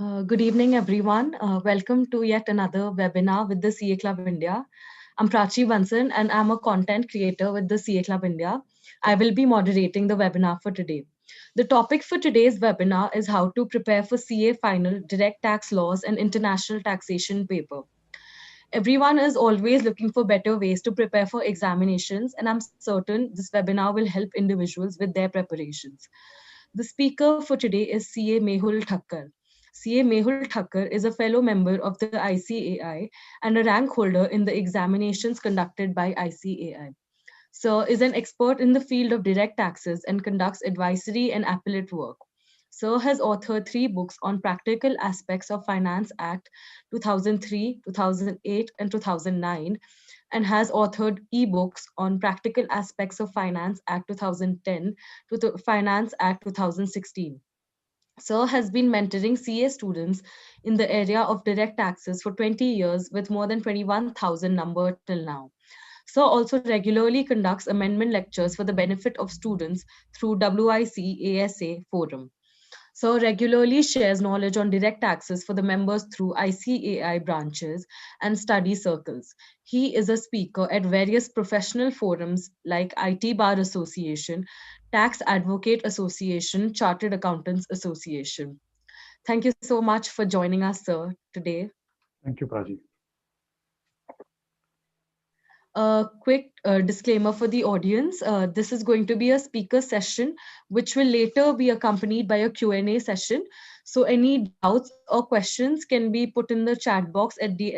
Good evening, everyone. Welcome to yet another webinar with the CA Club India. I'm Prachi Bansan and I'm a content creator with the CA Club India. I will be moderating the webinar for today. The topic for today's webinar is how to prepare for CA final direct tax laws and international taxation paper. Everyone is always looking for better ways to prepare for examinations, and I'm certain this webinar will help individuals with their preparations. The speaker for today is CA Mehul Thakkar. CA Mehul Thakkar is a fellow member of the ICAI and a rank holder in the examinations conducted by ICAI. Sir is an expert in the field of direct taxes and conducts advisory and appellate work. Sir has authored three books on practical aspects of Finance Act 2003, 2008, and 2009, and has authored ebooks on practical aspects of Finance Act 2010 to the Finance Act 2016. Sir has been mentoring CA students in the area of direct taxes for 20 years with more than 21,000 numbered till now. Sir also regularly conducts amendment lectures for the benefit of students through WIC ASA Forum. Sir regularly shares knowledge on direct taxes for the members through ICAI branches and study circles. He is a speaker at various professional forums like IT Bar Association, Tax Advocate Association, Chartered Accountants Association. Thank you so much for joining us, sir, today. Thank you, Praji. A quick disclaimer for the audience. This is going to be a speaker session, which will later be accompanied by a Q&A session. So any doubts or questions can be put in the chat box at the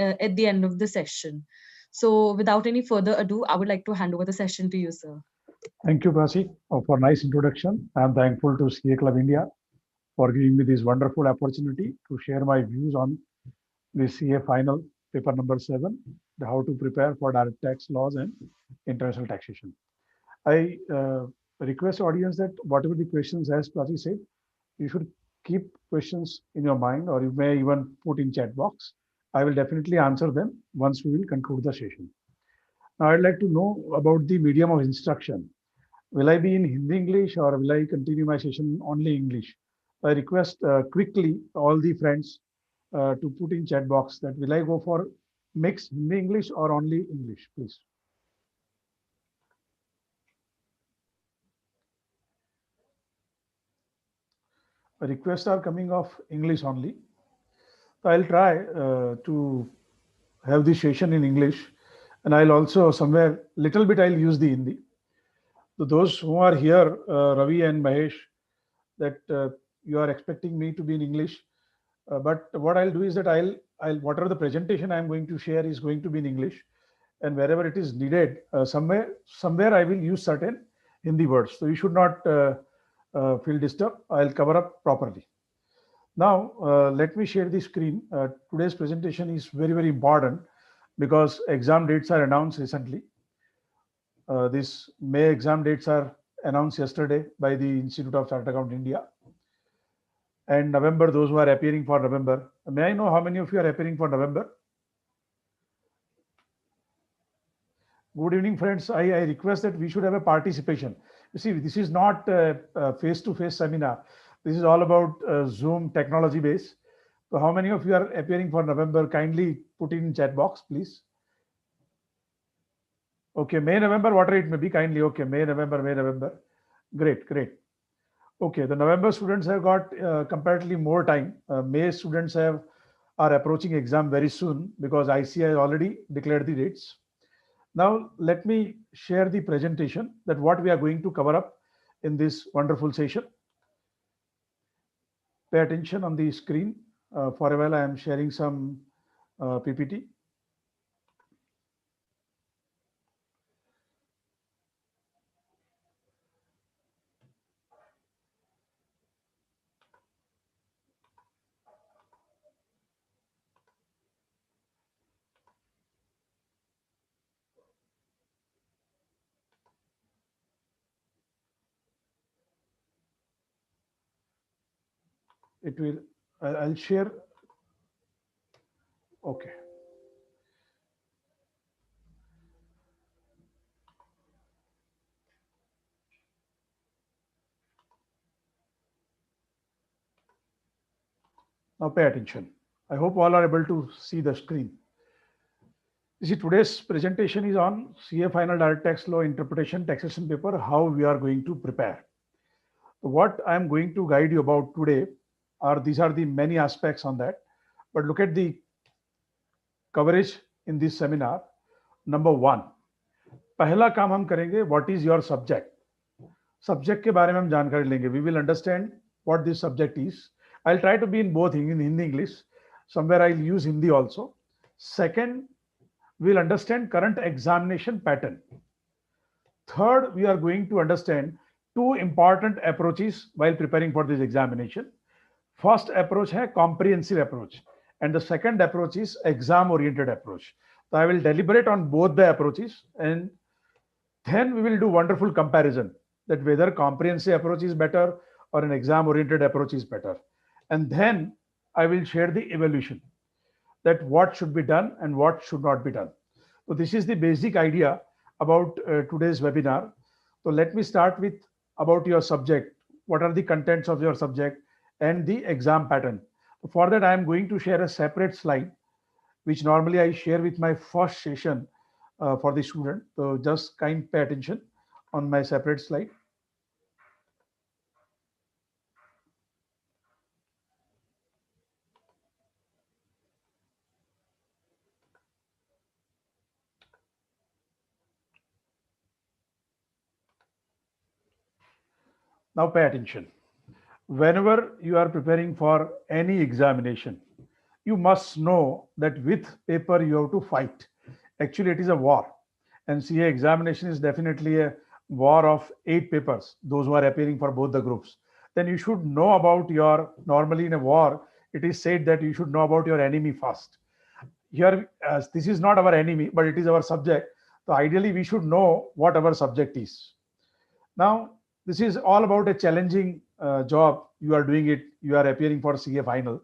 end of the session. So without any further ado, I would like to hand over the session to you, sir. Thank you, Prachi, for nice introduction. I am thankful to CA Club India for giving me this wonderful opportunity to share my views on the CA final paper number 7, the how to prepare for direct tax laws and international taxation. I request audience that whatever the questions, as Prachi said, you should keep questions in your mind, or you may even put in chat box. I will definitely answer them once we will conclude the session. Now, I'd like to know about the medium of instruction. Will I be in Hindi English or will I continue my session only English? I request quickly all the friends to put in chat box that will I go for mixed Hindi English or only English, please. Requests are coming of English only. So I'll try to have the session in English, and I'll also somewhere little bit I'll use the Hindi. So those who are here, Ravi and Mahesh, that you are expecting me to be in English. But what I'll do is that I'll whatever the presentation I'm going to share is going to be in English, and wherever it is needed, somewhere I will use certain Hindi words. So you should not feel disturbed. I'll cover up properly. Now let me share the screen. Today's presentation is very important because exam dates are announced recently. This May exam dates are announced yesterday by the Institute of Chartered Account India. And November, those who are appearing for November. May I know how many of you are appearing for November? Good evening, friends. I request that we should have a participation. You see, this is not a face-to-face seminar. This is all about Zoom technology base. So how many of you are appearing for November? Kindly put in chat box, please. Okay, May, November, whatever it may be, kindly. Okay, May, November, May, November. Great, great. Okay, the November students have got comparatively more time. May students are approaching exam very soon because ICI has already declared the dates. Now, let me share the presentation that what we are going to cover up in this wonderful session. Pay attention on the screen. For a while, I am sharing some PPT. It will, I'll share. Okay. Now pay attention. I hope all are able to see the screen. You see, today's presentation is on CA Final Direct Tax Law Interpretation Taxation paper, how we are going to prepare. So what I am going to guide you about today are these are the many aspects on that. But look at the coverage in this seminar. Number one, पहला काम हम करेंगे, what is your subject? Subject के बारे में हम जानकारी लेंगे. We will understand what this subject is. I'll try to be in both in Hindi English. Somewhere I'll use Hindi also. Second, we'll understand current examination pattern. Third, we are going to understand two important approaches while preparing for this examination. First approach है comprehensive approach, and the second approach is exam oriented approach. So I will deliberate on both the approaches, and then we will do wonderful comparison that whether comprehensive approach is better or an exam oriented approach is better. And then I will share the evaluation, that what should be done and what should not be done. So this is the basic idea about today's webinar. So let me start with about your subject. What are the contents of your subject and the exam pattern? For that, I am going to share a separate slide, which normally I share with my first session for the student. So just kind pay attention on my separate slide. Now pay attention. Whenever you are preparing for any examination, you must know that with paper you have to fight. Actually, it is a war. And CA examination is definitely a war of 8 papers, those who are appearing for both the groups. Then you should know about your, normally in a war, it is said that you should know about your enemy first. Here, this is not our enemy, but it is our subject. So ideally, we should know what our subject is. Now, this is all about a challenging job. You are doing it, you are appearing for CA final.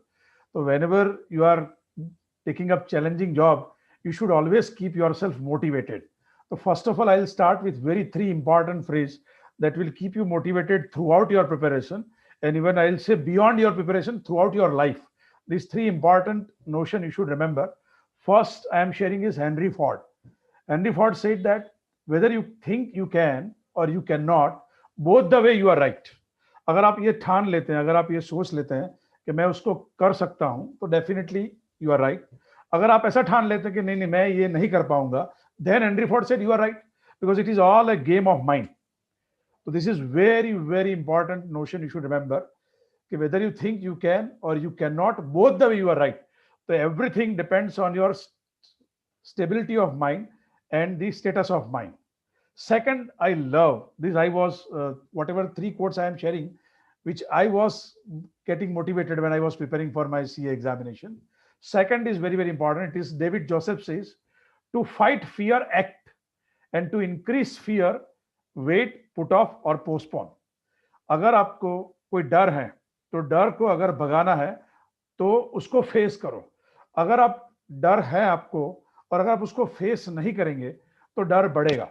So whenever you are taking up challenging job, you should always keep yourself motivated. So first of all, I'll start with very three important phrases that will keep you motivated throughout your preparation. And even I'll say beyond your preparation, throughout your life. These three important notion you should remember. First, I am sharing is Henry Ford. Henry Ford said that whether you think you can or you cannot, both the way you are right. अगर आप ये ठान लेते हैं, अगर आप ये सोच लेते हैं कि मैं उसको कर सकता हूं, तो डेफिनेटली यू आर राइट. अगर आप ऐसा ठान लेते हैं कि नहीं नहीं मैं ये नहीं कर पाऊंगा, then Henry Ford said you are right, because it is all a game of mind. So this is very very important notion you should remember, कि whether you think you can or you cannot, both the way you are right. So everything depends on your stability of mind and the status of mind. Second, I love this. I was, whatever three quotes I am sharing, which I was getting motivated when I was preparing for my CA examination. Second is very, very important. It is David Joseph says, to fight fear, act, and to increase fear, wait, put off or postpone. अगर आपको कोई डर है, तो डर को अगर भगाना है, तो उसको फेस करो. अगर आप डर है आपको और अगर आप उसको फेस नहीं करेंगे, तो डर बढ़ेगा.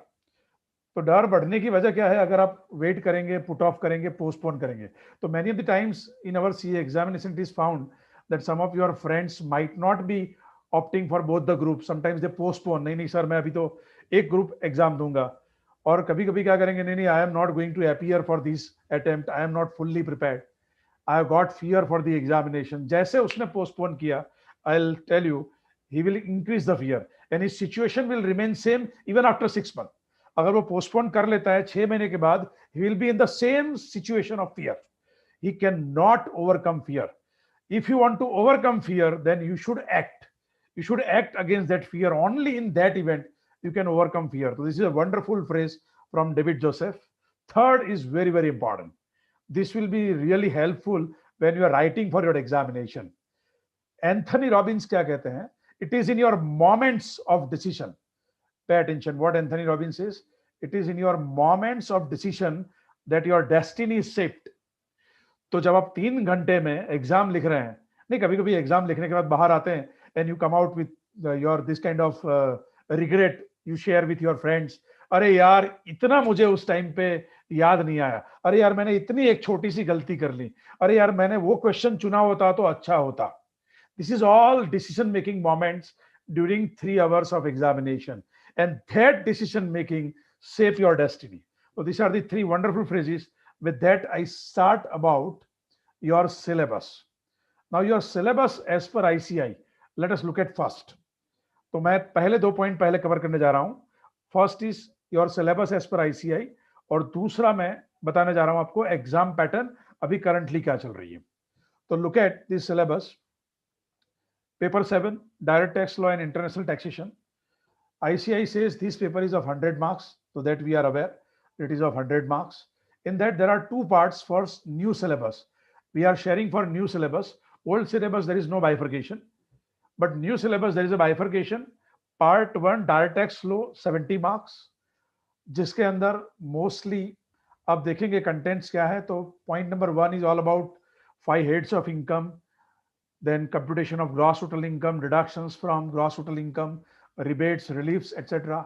तो डर बढ़ने की वजह क्या है? अगर आप वेट करेंगे, पुट ऑफ करेंगे, पोस्टपोन करेंगे. तो many of the times in our CA examination it is found that some of your friends might not be opting for both the group. Sometimes they postpone, नहीं नहीं sir मैं अभी तो एक group exam दूंगा. और कभी कभी क्या करेंगे, नहीं नहीं I am not going to appear for this attempt, I am not fully prepared, I have got fear for the examination. जैसे उसने पोस्टपोन किया, I will tell you, he will increase the fear and his situation will remain same even after 6 months. अगर वो postpone कर लेता है 6 महीने के बाद, he will be in the same situation of fear. He cannot overcome fear. If you want to overcome fear, then you should act. You should act against that fear. Only in that event you can overcome fear. So this is a wonderful phrase from David Joseph. Third is very, very important. This will be really helpful when you are writing for your examination. Anthony Robbins क्या कहते हैं? It is in your moments of decision. Pay attention what Anthony Robbins says. It is in your moments of decision that your destiny is shaped. तो जब आप 3 घंटे में exam लिख रहे हैं, नहीं कभी कभी एग्जाम लिखने के बाद बाहर आते हैं and you come out with your this kind of regret, you share with your friends. अरे यार इतना मुझे उस टाइम पे याद नहीं आया, अरे यार मैंने इतनी एक छोटी सी गलती कर ली, अरे यार मैंने वो क्वेश्चन चुना होता तो अच्छा होता. This is all decision making moments during 3 hours of examination, and that decision making shape your destiny. So these are the three wonderful phrases. With that, I start about your syllabus. Now, your syllabus as per ICI, let us look at first. तो मैं पहले 2 point पहले cover करने जा रहा हूं. First is your syllabus as per ICAI, और दूसरा मैं बताने जा रहा हूं आपको एग्जाम पैटर्न अभी करंटली क्या चल रही है. तो look at this syllabus. Paper 7, direct tax law and international taxation. ICI says this paper is of 100 marks, so that we are aware it is of 100 marks. In that, there are two parts for new syllabus. We are sharing for new syllabus. Old syllabus, there is no bifurcation. But new syllabus, there is a bifurcation. Part 1, direct tax law, 70 marks, जिसके अंदर mostly आप देखेंगे contents क्या है. तो point number 1 is all about 5 heads of income, then computation of gross total income, deductions from gross total income, rebates, reliefs, etc.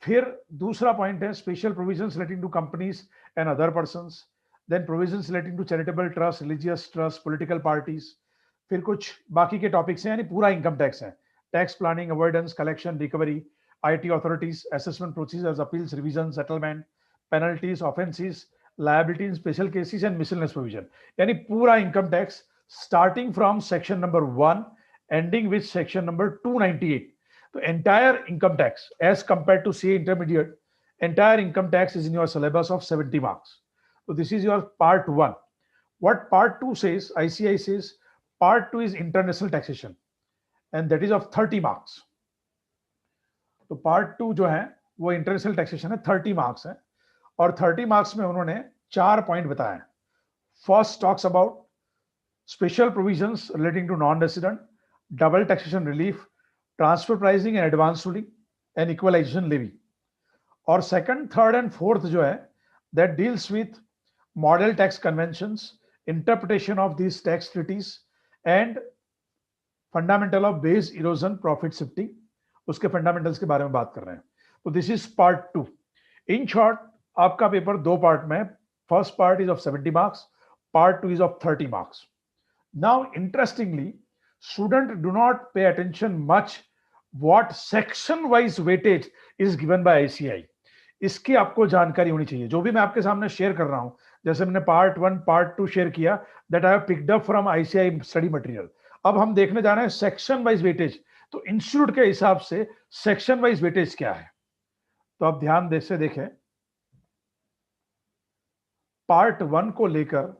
फिर दूसरा point है special provisions relating to companies and other persons, then provisions relating to charitable trust, religious trust, political parties. फिर कुछ बाकी के topics हैं, यानी पूरा इनकम टैक्स है. Tax planning, avoidance, collection, recovery, IT authorities, assessment procedures, appeals, revision, settlement, penalties, offences, liability in special cases and miscellaneous provision. यानी पूरा income tax starting from section number 1 ending with section number 298. So entire income tax as compared to CA intermediate, entire income tax is in your syllabus of 70 marks. So this is your part 1. What part 2 says, ICI says part 2 is international taxation, and that is of 30 marks. तो part 2 जो है वो international taxation है, 30 marks है. और 30 marks में उन्होंने 4 point बताए. First talks about special provisions relating to non-resident, double taxation relief, transfer pricing and advance ruling, and equalization levy. और second, third and fourth जो है that deals with model tax conventions, interpretation of these tax treaties, and fundamental of base erosion, profit shifting. उसके fundamentals के बारे में बात कर रहे हैं. तो this is part 2. In short, आपका पेपर 2 पार्ट में. First part is of 70 marks, part 2 is of 30 marks. Now, interestingly, students do not pay attention much what section-wise weightage is given by ICI. इसकी आपको जानकारी होनी चाहिए. जो भी मैं आपके सामने शेयर कर रहा हूं, जैसे मैंने पार्ट 1, पार्ट 2 शेयर किया, that I have picked up from ICI study material. अब हम देखने जा रहे हैं सेक्शन-वाइज वेटेज. तो इंस्टीट्यूट के हिसाब से सेक्शन-वाइज वेटेज क्या है, तो आप ध्यान से देखें. पार्ट 1 को लेकर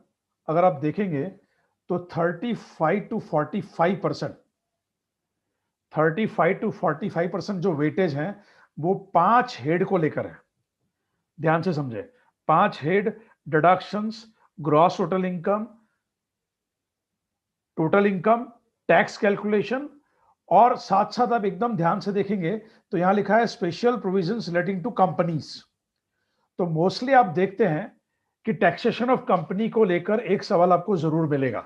अगर आप देखेंगे तो 35 to 45%, 35 to 45% जो वेटेज है वो 5 हेड को लेकर है. ध्यान से समझे. 5 head, deductions, gross total income, tax calculation, और साथ साथ आप एकदम ध्यान से देखेंगे तो यहां लिखा है special provisions relating to companies. तो मोस्टली आप देखते हैं कि टैक्सेशन ऑफ कंपनी को लेकर एक सवाल आपको जरूर मिलेगा,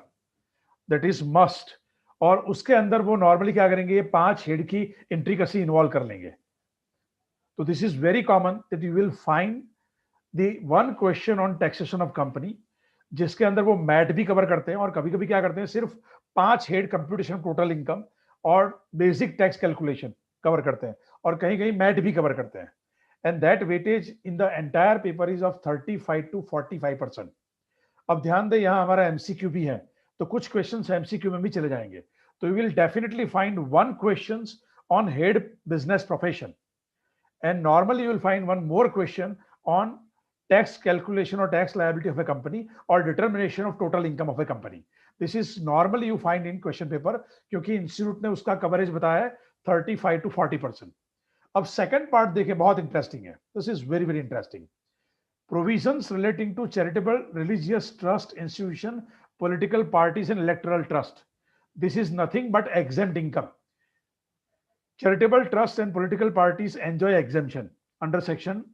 दैट इज मस्ट. और उसके अंदर वो नॉर्मली क्या करेंगे, 5 हेड की इंट्रिकसी इन्वॉल्व कर लेंगे. तो this is very common that you will find the one question on taxation of company, जिसके अंदर वो मैट भी कवर करते हैं, और कभी कभी क्या करते हैं सिर्फ 5 हेड कंप्यूटेशन टोटल इनकम और बेसिक टैक्स कैलकुलेशन कवर करते हैं, और कहीं कहीं मैट भी कवर करते हैं. And that weightage in the entire paper is of 35 to 45%. अब ध्यान दें, यहां हमारा एमसीक्यू भी है, तो कुछ क्वेश्चंस एमसीक्यू में भी चले जाएंगे. तो you will definitely find one questions on head business profession, and normally you will find one more question on tax calculation और tax liability of a company और determination of total income of a company. This is normally you find in question paper, क्योंकि institute ने उसका coverage बताया है 35 to 40%. अब second part देखें, बहुत इंटरेस्टिंग है. This is very very interesting. Provisions relating to charitable, religious trust, institution, political parties, and electoral trust. This is nothing but exempt income. Charitable trusts and political parties enjoy exemption under section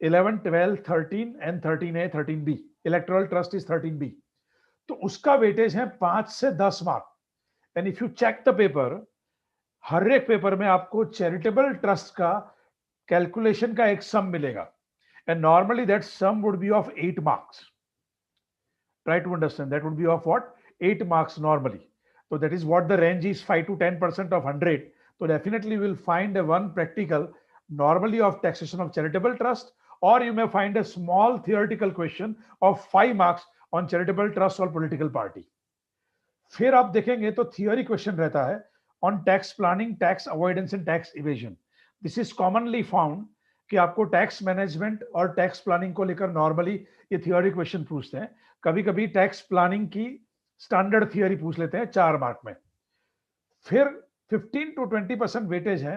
11, 12, 13 and 13A, 13B. Electoral trust is 13B. तो उसका weightage है 5 से 10 mark. And if you check the paper, हर एक paper में आपको charitable trust का calculation का एक सम मिलेगा. And normally that sum would be of 8 marks. Try to understand, that would be of what? 8 marks normally. So that is what the range is, 5 to 10% of 100. So definitely you will find a one practical, normally of taxation of charitable trust, or you may find a small theoretical question of 5 marks on charitable trust or political party. फिर आप देखेंगे तो theory question रहता है on tax planning, tax avoidance and tax evasion. This is commonly found कि आपको tax management और tax planning को लेकर नॉर्मली ये थियोरी क्वेश्चन पूछते हैं. कभी कभी टैक्स प्लानिंग की स्टैंडर्ड थियोरी पूछ लेते हैं 4 मार्क में. फिर 15 to 20% वेटेज है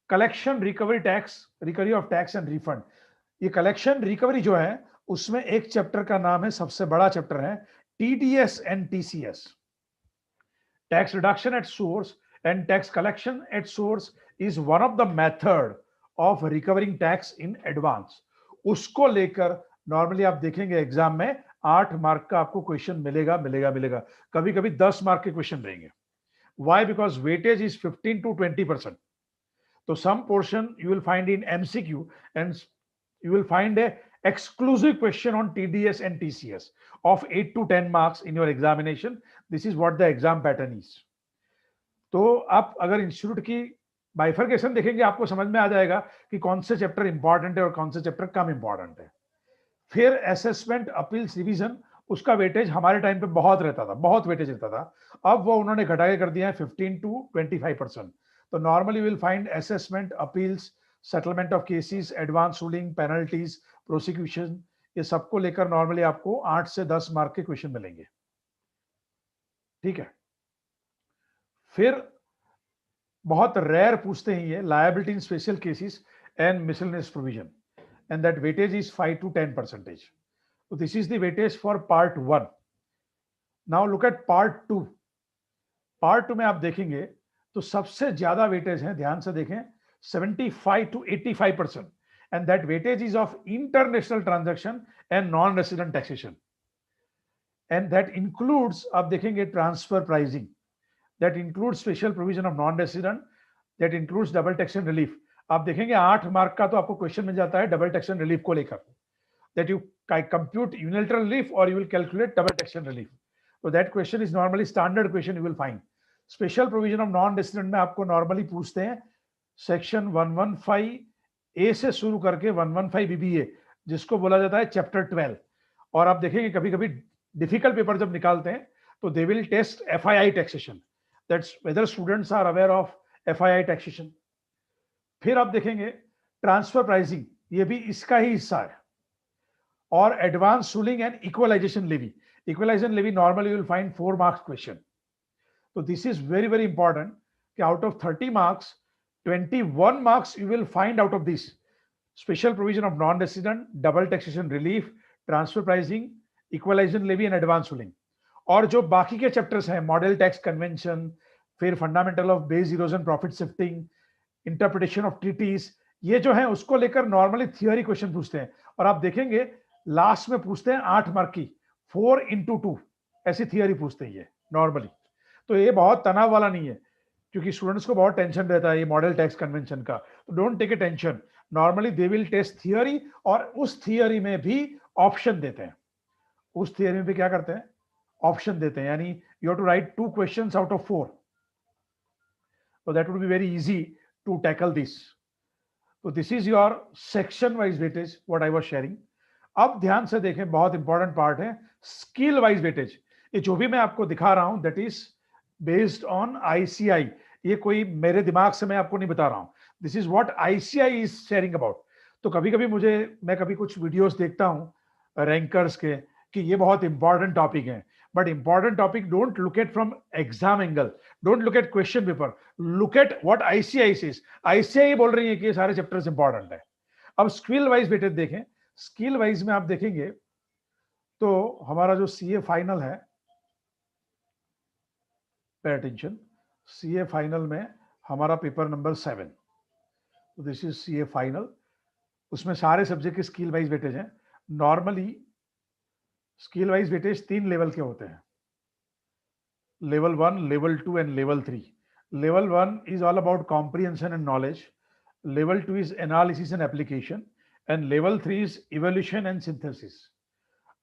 collection, recovery tax, recovery of tax and refund. ये कलेक्शन रिकवरी जो है उसमें एक चैप्टर का नाम है, सबसे बड़ा चैप्टर है, TDS and TCS. Tax reduction at source and tax collection at source is one of the method of recovering tax in advance. उसको लेकर नॉर्मली आप देखेंगे एग्जाम में 8 मार्क का आपको क्वेश्चन मिलेगा मिलेगा मिलेगा. कभी कभी 10 मार्क के क्वेश्चन रहेंगे. Why? Because weightage is 15 to 20%. So some portion you will find in MCQ and you will find a exclusive question on TDS and TCS of 8 to 10 marks in your examination. This is what the exam pattern is. तो आप अगर institute की bifurcation देखेंगे आपको समझ में आ जाएगा कि कौन से चैप्टर इंपॉर्टेंट है और कौन से चैप्टर कम इंपॉर्टेंट है. फिर असेसमेंट, अपील्स, रिवीजन, उसका वेटेज हमारे टाइम पे बहुत रहता था, बहुत वेटेज रहता था. अब वो उन्होंने घटा के कर दिया है 15 to 25%. तो normally will find assessment, appeals, settlement of cases, advance ruling, penalties, prosecution, ये सबको लेकर नॉर्मली आपको 8 से 10 मार्क के क्वेश्चन मिलेंगे. ठीक है. फिर बहुत रेयर पूछते हैं ये liability in special cases and miscellaneous provision, and that weightage is 5 to 10%. So this is the weightage for part 1. Now look at part 2. Part 2 में आप देखेंगे तो सबसे ज्यादा वेटेज है, ध्यान से देखें, 75 to 85%, and that weightage is of international transaction and non-resident taxation, and that includes, आप देखेंगे, transfer pricing, that includes special provision of non-resident, that includes double taxation relief. आप देखेंगे 8 मार्क का तो आपको क्वेश्चन मिल जाता है डबल टैक्सेशन रिलीफ को लेकर, that you compute unilateral relief or you will calculate double taxation relief. So that question is normally standard question you will find. Special provision of non-resident में आपको normally पूछते हैं section 115A से शुरू करके 115BBA, जिसको बोला जाता है चैप्टर 12. और आप देखेंगे कभी कभी डिफिकल्ट पेपर जब निकालते हैं तो they will test FII taxation, that's whether students are aware of FII taxation. फिर आप देखेंगे ट्रांसफर प्राइसिंग, ये भी इसका ही हिस्सा है, और advance ruling and equalisation levy. Equalisation levy normally you will find 4 marks question. तो this is very very important कि out of 30 marks 21 marks you will find out of this special provision of non resident, double taxation relief, transfer pricing, equalisation levy and advance ruling. और जो बाकी के chapters हैं, model tax convention, फिर fundamental of base erosion, profit shifting, interpretation of treaties, ये जो है उसको लेकर नॉर्मली थियोरी क्वेश्चन पूछते हैं. और आप देखेंगे लास्ट में पूछते हैं 8 मार्क की 4 into 2 ऐसी थियोरी पूछते हैं ये नॉर्मली. तो ये बहुत तनाव वाला नहीं है, क्योंकि स्टूडेंट्स को बहुत टेंशन रहता है ये मॉडल टैक्स कन्वेंशन का. तो don't take a tension, normally they will test theory, और उस थियोरी में भी ऑप्शन देते हैं. उस थियोरी में भी क्या करते हैं, ऑप्शन देते हैं, यानी you have to write 2 questions out of 4. So that would be very easy to tackle this. So this is your section wise weightage what I was sharing. अब ध्यान से देखें, बहुत इंपॉर्टेंट पार्ट है स्किल वाइज वेटेज. ये जो भी मैं आपको दिखा रहा हूं that is based on ICI. ये कोई मेरे दिमाग से मैं आपको नहीं बता रहा हूं, this is what ICI is sharing about. तो कभी कभी मैं कभी कुछ वीडियोस देखता हूं रैंकर्स के कि ये बहुत इंपॉर्टेंट टॉपिक है, but important topic don't look at from exam angle, don't look at question paper, look at what ICI says. ICI बोल रही है कि ये सारे चैप्टर्स इंपॉर्टेंट है. अब स्किल वाइज वेटेज देखें. स्किल वाइज में आप देखेंगे तो हमारा जो CA फाइनल है, पे अटेंशन, CA फाइनल में हमारा पेपर नंबर 7, तो दिस इज CA फाइनल. उसमें सारे सब्जेक्ट के स्किल वाइज वेटेज हैं. Normally skill wise weightage 3 level के होते हैं, level 1, level 2 and level 3. Level 1 is all about comprehension and knowledge, level 2 is analysis and application, and level 3 is evolution and synthesis.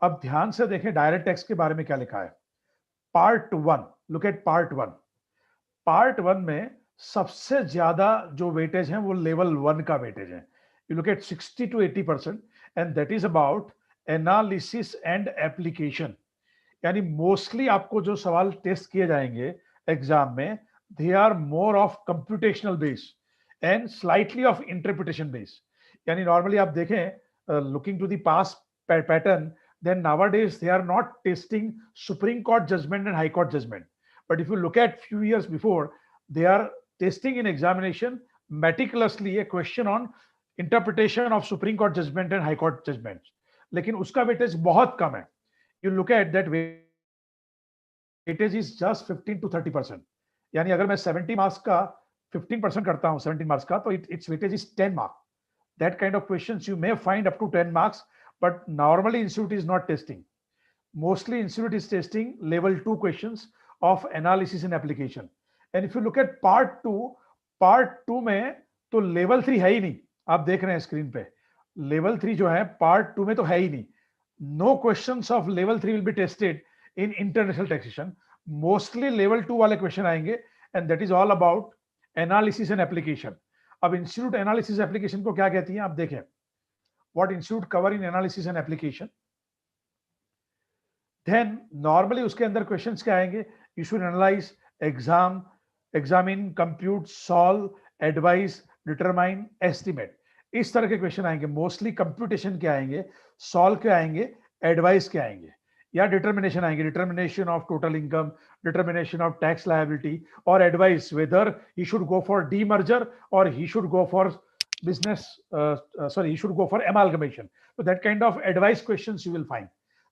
अब ध्यान से देखें direct tax के बारे में क्या लिखा है. पार्ट 1 लुक एट पार्ट 1 में सबसे ज्यादा जो वेटेज है वो लेवल 1 का वेटेज है. You look at 60 to 80%, and that is about analysis and application. यानी मोस्टली आपको जो सवाल टेस्ट किए जाएंगे एग्जाम में, they are more of computational base and slightly of interpretation base. यानी नॉर्मली आप देखें, looking to the past pattern, then nowadays they are not testing Supreme Court judgment and High Court judgment. But if you look at few years before, they are testing in examination meticulously a question on interpretation of Supreme Court judgment and High Court judgments. लेकिन उसका weightage बहुत कम है. You look at that weightage is just 15 to 30%. यानी अगर मैं 70 marks का 15% करता हूं 17 मार्क्स का, तो its weightage is 10 mark. That kind of questions you may find up to 10 marks, but normally institute is not testing. Mostly institute is testing level 2 questions of analysis and application. And if you look at part 2 में तो level 3 है ही नहीं. आप देख रहे हैं screen पे, level 3 जो है part 2 में तो है ही नहीं. No questions of level 3 will be tested in international taxation. Mostly level 2 वाले क्वेश्चन आएंगे, and that is all about analysis and application. अब इंस्टीट्यूट एनालिसिस एप्लीकेशन को क्या कहती हैं आप देखें. What institute cover in analysis and application. Then normally उसके अंदर क्वेश्चंस क्या आएंगे. You should analyse, examine, compute, solve, advice, determine, estimate. इस तरह के क्वेश्चन आएंगे. मोस्टली कंप्यूटेशन के आएंगे, सॉल्व के आएंगे, एडवाइस के आएंगे, या डिटर्मिनेशन आएंगे. Determination of total income, determination of tax liability, और advise whether he should go for demerger or he should go for business he should go for amalgamation. So that kind of advice questions you will find.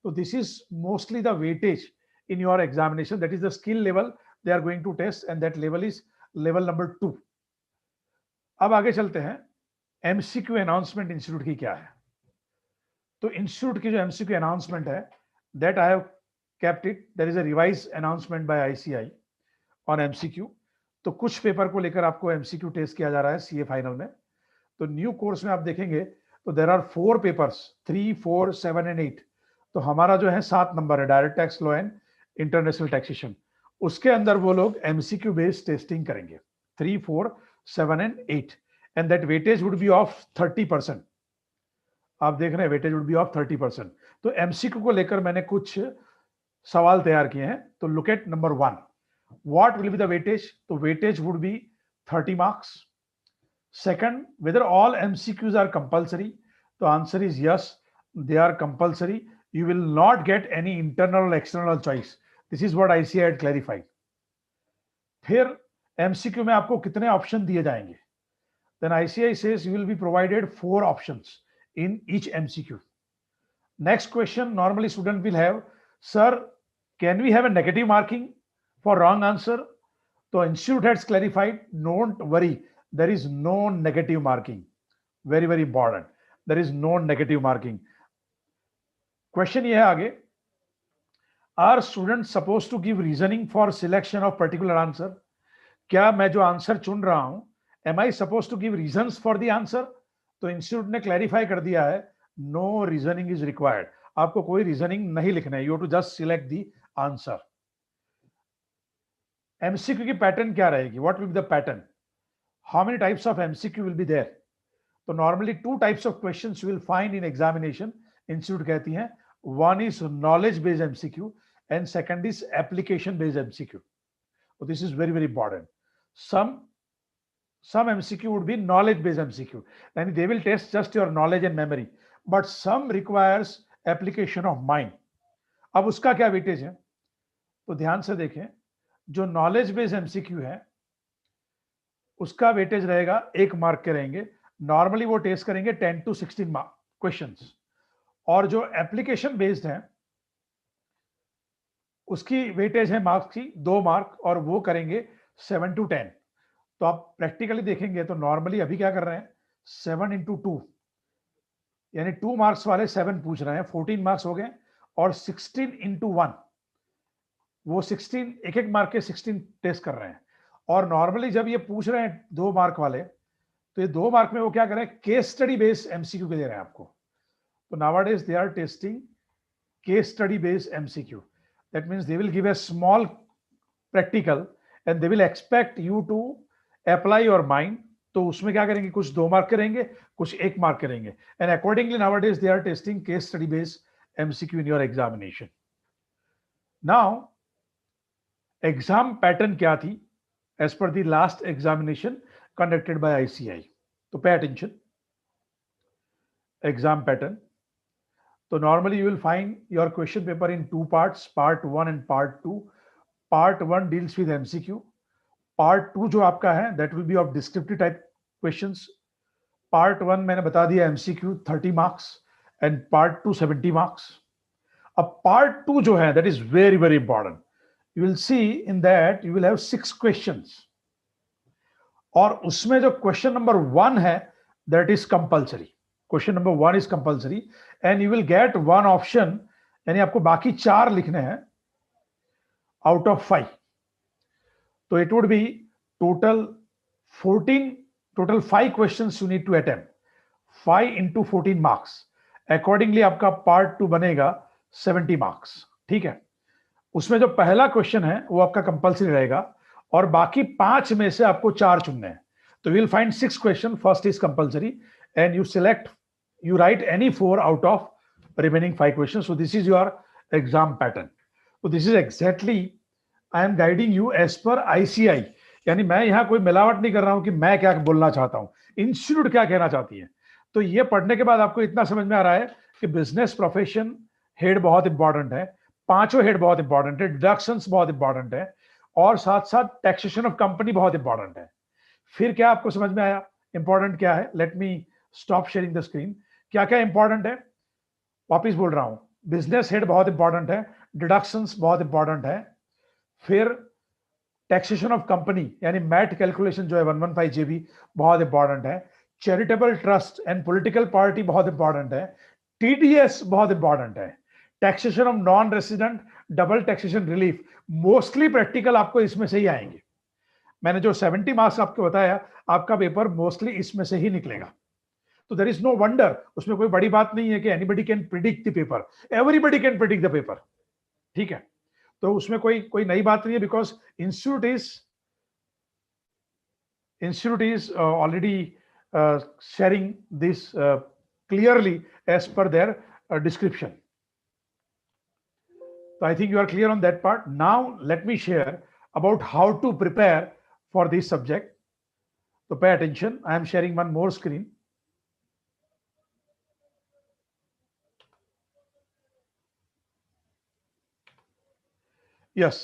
So this is mostly the weightage in your examination. That is the skill level they are going to test, and that level is level number 2. अब आगे चलते हैं. MCQ announcement institute की क्या है. तो institute की जो एमसीक्यू अनाउंसमेंट है, that I have kept it. There is a revise announcement by ICAI on MCQ. तो कुछ पेपर को लेकर आपको एमसीक्यू टेस्ट किया जा रहा है सीए फाइनल में. तो न्यू कोर्स में आप देखेंगे तो देर आर 4 पेपर्स, 3, 4, 7 एंड 8. तो हमारा जो है 7 नंबर है, direct tax law and international taxation. उसके अंदर वो लोग एमसीक्यू बेस्ड टेस्टिंग करेंगे, 3, 4, 7 and 8. And that weightage would B of 30%. आप देख रहे हैं वेटेज वुड बी ऑफ 30%. तो एमसीक्यू को लेकर मैंने कुछ सवाल तैयार किए हैं. तो look at number 1. What will be the weightage. तो weightage would be 30 marks. Second, whether all MCQs are compulsory. The answer is yes, they are compulsory. You will not get any internal or external choice. This is what ICAI had clarified. फिर MCQ में आपको कितने option दिए जाएंगे. Then ICAI says you will be provided 4 options in each MCQ. Next question, normally student will have, sir, can we have a negative marking for wrong answer? So institute has clarified, don't worry. There is no negative marking. Very, very important. There is no negative marking. Question ये है आगे. Are students supposed to give reasoning for selection of particular answer? क्या मैं जो answer चुन रहा हूं, am I supposed to give reasons for the answer? तो इंस्टीट्यूट ने क्लैरिफाई कर दिया है, no reasoning is required. आपको कोई रीजनिंग नहीं लिखना है. You have to just select the answer. MCQ की पैटर्न क्या रहेगी? What will be the pattern? How many types of MCQ will be there? So normally 2 types of questions you will find in examination. Institute कहती हैं, one is knowledge based MCQ and second is application based MCQ. So this is very, very important. Some MCQ would be knowledge based MCQ, and they will test just your knowledge and memory, but some requires application of mind. अब उसका क्या weightage है? तो ध्यान से देखें, जो knowledge based MCQ है उसका वेटेज रहेगा 1 मार्क के रहेंगे. नॉर्मली वो टेस्ट करेंगे 10 to 16 मार्क क्वेश्चंस. और जो एप्लीकेशन बेस्ड है उसकी वेटेज है मार्क्स की 2 मार्क, और वो करेंगे 7 to 10. तो आप प्रैक्टिकली देखेंगे तो नॉर्मली अभी क्या कर रहे हैं, 7 into 2 यानी 2 मार्क्स वाले 7 पूछ रहे हैं, 14 मार्क्स हो गए. और 16 into 1 वो 16 एक मार्क के 16 टेस्ट कर रहे हैं. और नॉर्मली जब ये पूछ रहे हैं 2 मार्क वाले, तो ये 2 मार्क में वो क्या कर रहे हैं, केस स्टडी बेस्ड एमसीक्यू के दे रहे हैं आपको. तो nowadays they are testing case study based MCQ. That means they will give a small practical, and they will expect you to apply your mind. तो उसमें क्या करेंगे, कुछ 2 मार्क करेंगे, कुछ 1 मार्क करेंगे, and accordingly nowadays they are testing case study based MCQ in your examination. Now exam pattern क्या थी as per the last examination conducted by ICI. तो pay attention. Exam pattern. So normally you will find your question paper in 2 parts, part 1 and part 2. Part 1 deals with MCQ. Part 2 जो आपका है that will be of descriptive type questions. Part 1 मैंने बता दिया MCQ 30 marks and part 2 70 marks. अब part 2 जो है that is very very important. You will see in that you will have 6 questions. और उसमें जो क्वेश्चन नंबर 1 है that is compulsory. Question number 1 is compulsory and you will get 1 option, यानी आपको बाकी 4 लिखने हैं out of 5. तो it would be total 5 questions you need to attempt. 5 into 14 marks. Accordingly आपका part 2 बनेगा 70 marks. ठीक है, उसमें जो पहला क्वेश्चन है वो आपका कंपल्सरी रहेगा और बाकी 5 में से आपको 4 चुनने हैं. तो you will find 6 questions. First is compulsory and you write any 4 out of remaining 5 questions. So this is your exam pattern. So this is exactly I am guiding you as per ICI. यानी मैं यहाँ कोई मिलावट नहीं कर रहा हूं कि मैं क्या बोलना चाहता हूं, इंस्टीट्यूट क्या कहना चाहती है. तो ये पढ़ने के बाद आपको इतना समझ में आ रहा है कि बिजनेस प्रोफेशन हेड बहुत इंपॉर्टेंट है, 5 हेड बहुत इंपॉर्टेंट है, डिडक्शंस बहुत इंपॉर्टेंट है और साथ साथ टैक्सेशन ऑफ कंपनी बहुत इंपॉर्टेंट है. फिर क्या आपको समझ में आया इंपॉर्टेंट क्या है? Let me stop sharing the screen. क्या क्या इंपॉर्टेंट है वापिस बोल रहा हूं. बिजनेस हेड बहुत इंपॉर्टेंट है, डिडक्शंस बहुत इंपॉर्टेंट है, फिर टैक्सेशन ऑफ कंपनी यानी मैट कैलकुलेशन जो है 115 जेबी बहुत इंपॉर्टेंट है, charitable trust and political party बहुत इंपॉर्टेंट है, टीडीएस बहुत इंपॉर्टेंट है, taxation of non resident, double taxation relief. Mostly practical आपको इसमें से ही आएंगे. मैंने जो 70 मार्क्स आपको बताया आपका पेपर मोस्टली इसमें से ही निकलेगा. तो देयर इज नो वंडर, उसमें कोई बड़ी बात नहीं है कि anybody can predict the paper, everybody can predict the paper. ठीक है, तो उसमें कोई नई बात नहीं है because institute is already sharing this clearly as per their description. So I think you are clear on that part. Now let me share about how to prepare for this subject. So pay attention. I am sharing one more screen. Yes.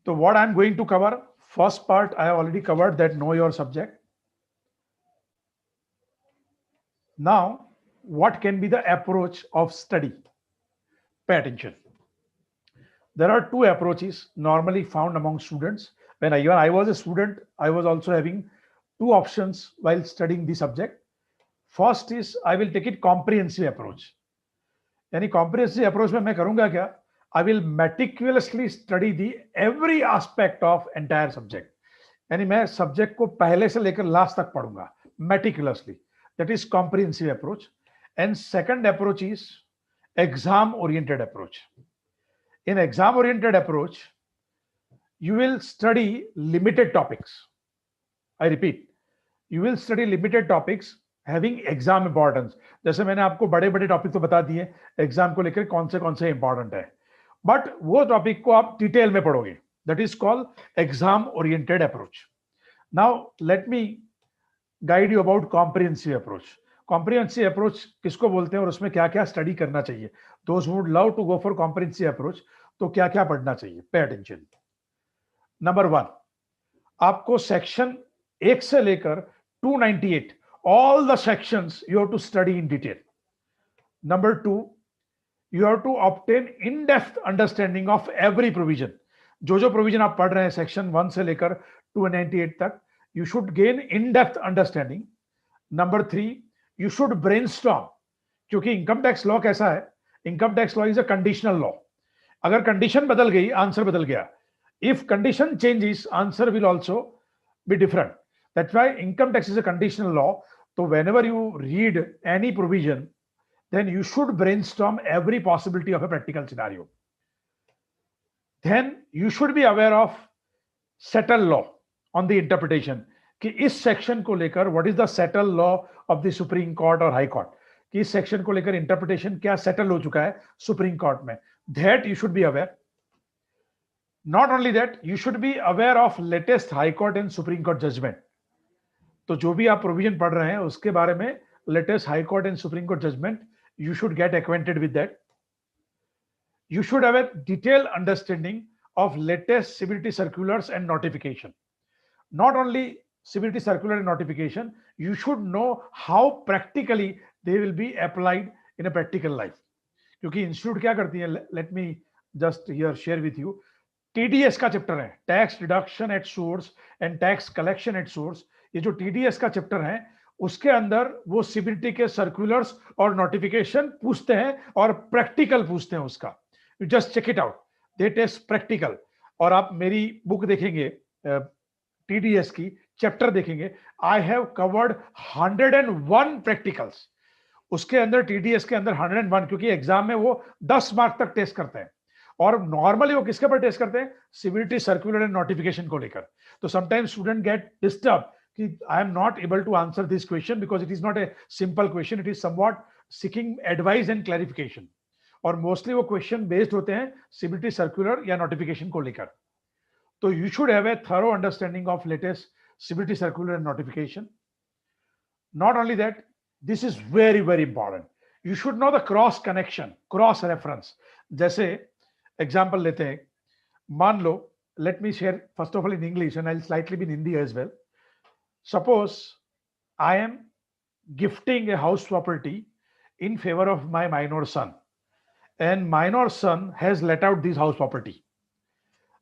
So what I am going to cover, first part I have already covered, that know your subject. Now what can be the approach of study? Pay attention. There are 2 approaches normally found among students. When I was a student, I was also having 2 options while studying the subject. First is I will take it comprehensive approach. यानी comprehensive approach में मैं करूंगा क्या? I will meticulously study the every aspect of entire subject. यानी मैं subject को पहले से लेकर लास्ट तक पढ़ूंगा meticulously. That is comprehensive approach. And second approach is exam oriented approach. In exam oriented approach, you will study limited topics. I repeat, you will study limited topics having exam importance. जैसे मैंने आपको बड़े बड़े topic तो बता दिए exam को लेकर कौन से इंपॉर्टेंट है, बट वो टॉपिक को आप डिटेल में पढ़ोगे. That is called exam oriented approach. Now let me guide you about comprehensive approach. Comprehensive approach किसको बोलते हैं और उसमें क्या क्या स्टडी करना चाहिए? Those would love to go for comprehensive approach, तो क्या क्या पढ़ना चाहिए? Pay attention. नंबर 1, आपको सेक्शन 1 से लेकर 298 all the sections you have to study in detail. Number 2, you have to obtain in-depth understanding of every provision. जो provision आप पढ़ रहे हैं सेक्शन 1 से लेकर 298 तक, you should gain in-depth understanding. Number 3, you should brainstorm. क्योंकि इनकम टैक्स लॉ कैसा है? Income tax law is a conditional law. अगर कंडीशन बदल गई, आंसर बदल गया. If condition changes, answer will also be different. That's why income tax is a conditional law. So whenever you read any provision, then you should brainstorm every possibility of a practical scenario. then you should be aware of settle law on the interpretation कि इस section को लेकर what is the settle law of the supreme court और high court कि इस section को लेकर interpretation क्या सेटल हो चुका है सुप्रीम कोर्ट में, that you should be aware. Not only that, you should be aware of latest high court and supreme court judgement. तो जो भी आप प्रोविजन पढ़ रहे हैं उसके बारे में latest high court and supreme court judgement, you should get acquainted with that. You should have a detailed understanding of latest CBT circulars and notification. Not only CBT circular and notification, you should know how practically they will be applied in a practical life. क्योंकि institute क्या करती है, let me just here share with you, TDS का chapter है, tax deduction at source and tax collection at source. ये जो TDS का chapter है उसके अंदर वो सीबीटी के सर्कुलर्स और नोटिफिकेशन पूछते हैं और प्रैक्टिकल पूछते हैं उसका. You just check it out, they test practical. और आप मेरी बुक देखेंगे टीडीएस की, चैप्टर देखेंगे, आई हैव कवर्ड 101 प्रैक्टिकल्स. उसके अंदर टीडीएस के अंदर 101, क्योंकि एग्जाम में वो 10 मार्क तक टेस्ट करते हैं और नॉर्मली वो किसके पर टेस्ट करते हैं, सीबीटी सर्कुलर एंड नोटिफिकेशन को लेकर. तो समटाइम्स स्टूडेंट गेट डिस्टर्ब कि I am not able to answer this question because it is not a simple question, it is somewhat seeking advice and clarification. और mostly वो question based होते हैं CBT circular या notification को लेकर. तो you should have a thorough understanding of latest CBT circular and notification. Not only that, this is very very important, you should know the cross connection, cross reference. जैसे example लेते हैं, मान लो, let me share first of all in English and I'll slightly be in Hindi as well. Suppose I am gifting a house property in favor of my minor son and minor son has let out this house property.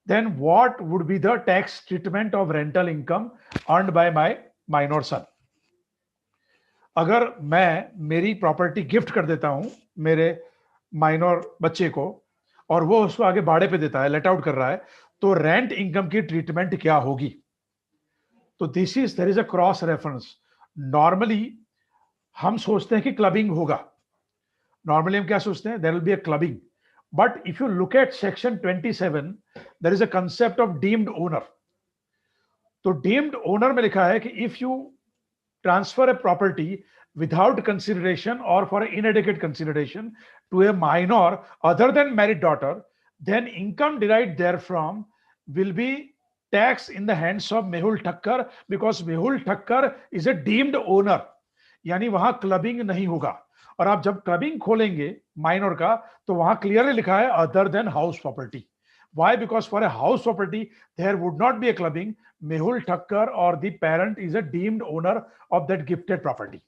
Then what would be the tax treatment of rental income earned by my minor son? अगर मैं मेरी property gift कर देता हूं मेरे minor बच्चे को और वो उसको आगे भाड़े पे देता है, लेट आउट कर रहा है, तो रेंट इनकम की ट्रीटमेंट क्या होगी? तो this is, there is a cross reference. Normally हम सोचते हैं कि क्लबिंग होगा, नॉर्मली हम क्या सोचते हैं, there will be a clubbing. But if you look at section 27, there is a concept of deemed owner. तो डीम्ड ओनर में लिखा है कि if you transfer a property without consideration or for inadequate consideration to a minor other than married daughter, then income derived therefrom will be taxed in the hands of Mehul Thakkar because Mehul Thakkar is a deemed owner. यानी वहां clubbing नहीं होगा. और आप जब clubbing खोलेंगे minor का तो वहां क्लियरली लिखा है other than house property. Why? Because for a house property, there would not be a clubbing. Mehul Thakkar or the parent is a deemed owner of that gifted property.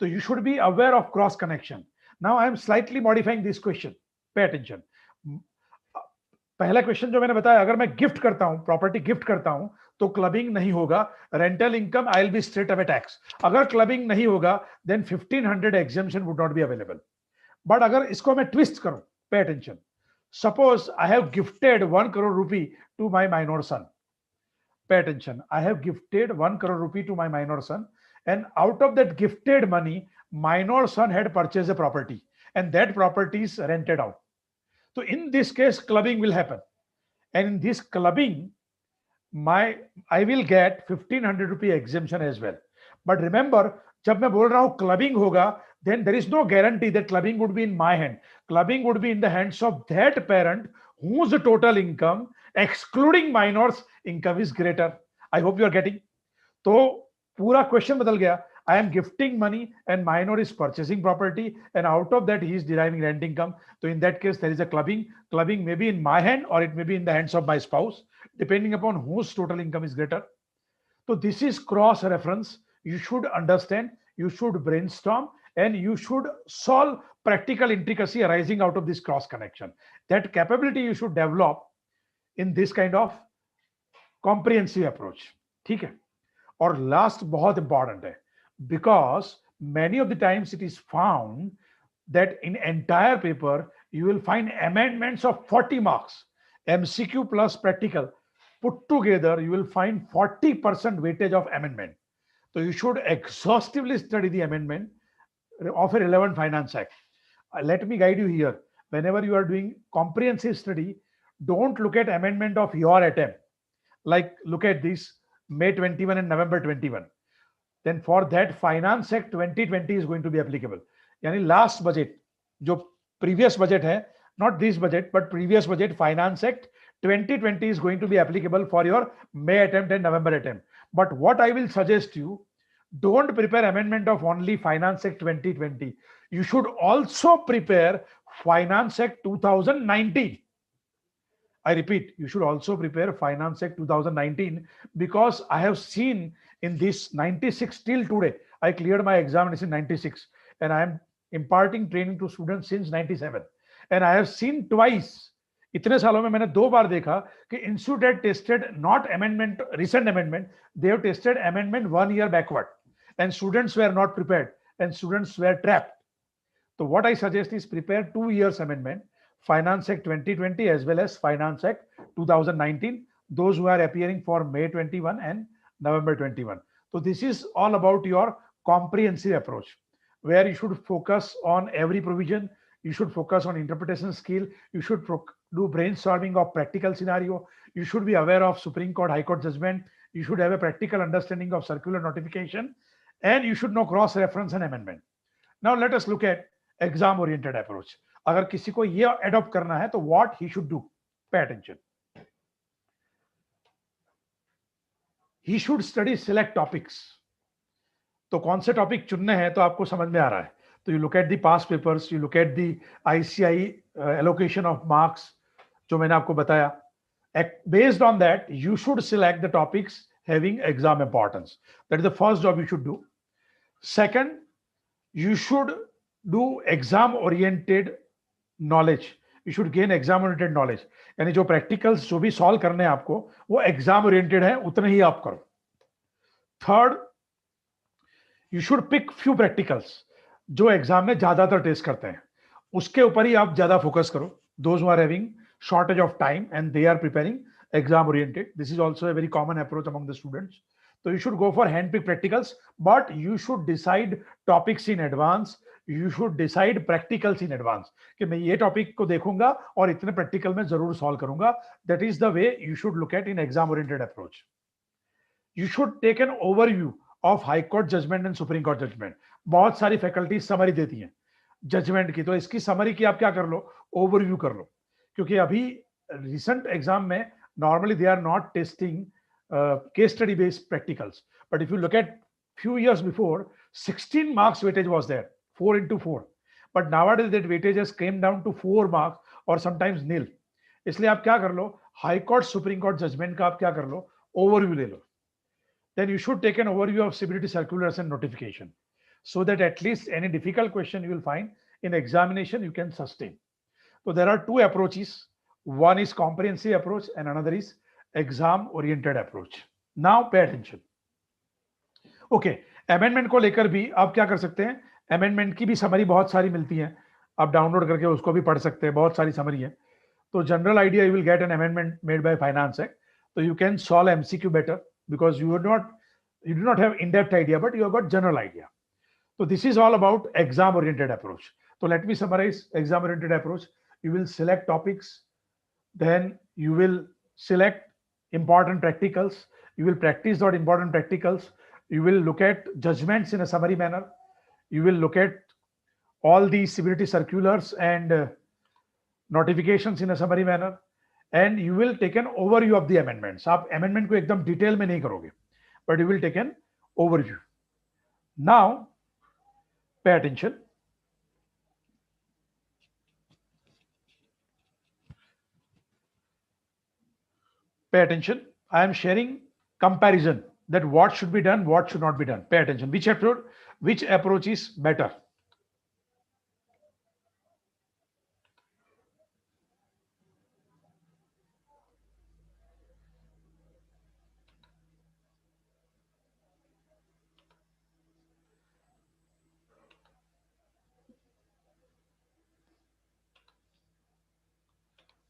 So you should be aware of cross connection. Now I am slightly modifying this question. Pay attention. पहला question जो मैंने बताया, अगर मैं gift करता हूं, property gift करता हूं, तो क्लबिंग नहीं होगा. Rental income I will be straight away tax. अगर क्लबिंग नहीं होगा then 1500 exemption would not be available. But अगर इसको मैं ट्विस्ट करूं, pay attention, suppose I have gifted 1 crore rupee to my minor son. Pay attention. I have gifted 1 crore rupee to my minor son, and out of that gifted money, minor son had purchased a property, and that property is rented out. So in this case, clubbing will happen, and in this clubbing, I will get 1500 rupee exemption as well. But remember, जब मैं बोल रहा हूं clubbing होगा, then there is no guarantee that clubbing would be in my hand. Clubbing would be in the hands of that parent whose total income, excluding minors, income is greater. I hope you are getting. तो पूरा question बदल गया. I am gifting money and minor is purchasing property and out of that he is deriving rent income. So in that case, there is a clubbing. Clubbing may be in my hand or it may be in the hands of my spouse, depending upon whose total income is greater. So this is cross reference. You should understand, you should brainstorm, and you should solve practical intricacy arising out of this cross connection. That capability you should develop in this kind of comprehensive approach. ठीक है. और last बहुत important है, because many of the times it is found that in entire paper you will find amendments of 40 marks, MCQ plus practical put together, you will find 40% weightage of amendment. So you should exhaustively study the amendment of a relevant finance act. Let me guide you here. Whenever you are doing comprehensive study, Don't look at amendment of your attempt. Like look at this May 21 and November 21. Then for that Finance Act 2020 is going to be applicable. यानी last budget, जो previous budget है, not this budget but previous budget, Finance Act 2020 is going to be applicable for your May attempt and November attempt. But what I will suggest you, don't prepare amendment of only Finance Act 2020. You should also prepare Finance Act 2019. I repeat, you should also prepare Finance Act 2019, because I have seen in this 96 till today, I cleared my examination in 96 and I am imparting training to students since 97. And I have seen twice, इतने सालों में मैंने दो बार देखा कि institute had tested not amendment, recent amendment, they have tested amendment 1 year backward and students were not prepared and students were trapped. So what I suggest is prepare 2 years amendment, Finance Act 2020 as well as Finance Act 2019, those who are appearing for May 21 and November 21. So this is all about your comprehensive approach, where you should focus on every provision, you should focus on interpretation skill, you should do brainstorming of practical scenario, you should be aware of Supreme Court, High Court judgment, you should have a practical understanding of circular notification, and you should know cross reference and amendment. Now let us look at exam oriented approach. अगर किसी को ये adopt करना है तो what he should do, pay attention. He should study select topics. तो कौन से टॉपिक चुनने हैं तो आपको समझ में आ रहा है. तो you look at the past papers, you look at the ICI allocation of marks जो मैंने आपको बताया. Based on that, you should select the topics having exam importance. That is the first job you should do. Second, you should do exam oriented knowledge. You should gain exam oriented knowledge. यानी जो practicals जो भी solve करने हैं आपको वो exam oriented है, उतने ही आप करो. Third, you should pick few practicals जो एग्जाम में ज्यादातर टेस्ट करते हैं, उसके ऊपर ही आप ज्यादा फोकस करो. Those who are having shortage of time and they are preparing exam oriented. This is also a very common approach among the students. So you should go for hand-picked practicals, but you should decide topics in advance. You should decide practicals in advance. कि मैं ये topic को देखूंगा और इतने practical में जरूर solve करूंगा. That is the way you should look at in exam-oriented approach. You should take an overview of High Court judgment and Supreme Court judgment. बहुत सारी faculties summary देती हैं judgment की, तो इसकी summary की आप क्या कर लो, overview कर लो. क्योंकि अभी recent exam में normally they are not testing case study based practicals, but if you look at few years before, 16 marks weightage was there, 4 into 4, but nowadays that weightage has came down to 4 marks or sometimes nil. इसलिए आप क्या कर लो, high court supreme court judgement का आप क्या कर लो, overview ले लो. Then you should take an overview of CBT circulars and notification, so that at least any difficult question you will find in examination you can sustain. So there are two approaches. One is comprehensive approach and another is exam oriented approach. Now pay attention. Okay, amendment को लेकर भी आप क्या कर सकते हैं, amendment की भी समरी बहुत सारी मिलती है, आप डाउनलोड करके उसको भी पढ़ सकते हैं, बहुत सारी समरी है. तो general idea you will get an amendment made by Finance Act, so you can solve MCQ better because you do not have in-depth idea, but you have got general idea. So this is all about exam oriented approach. So let me summarize exam oriented approach. You will select topics, then you will select important practicals, you will practice those important practicals, you will look at judgments in a summary manner, you will look at all the CBT circulars and notifications in a summary manner, and you will take an overview of the amendments. आप amendment को एकदम detail में नहीं करोगे, but you will take an overview. Now pay attention. Pay attention. I am sharing comparison that what should be done, what should not be done. Pay attention. Which approach is better?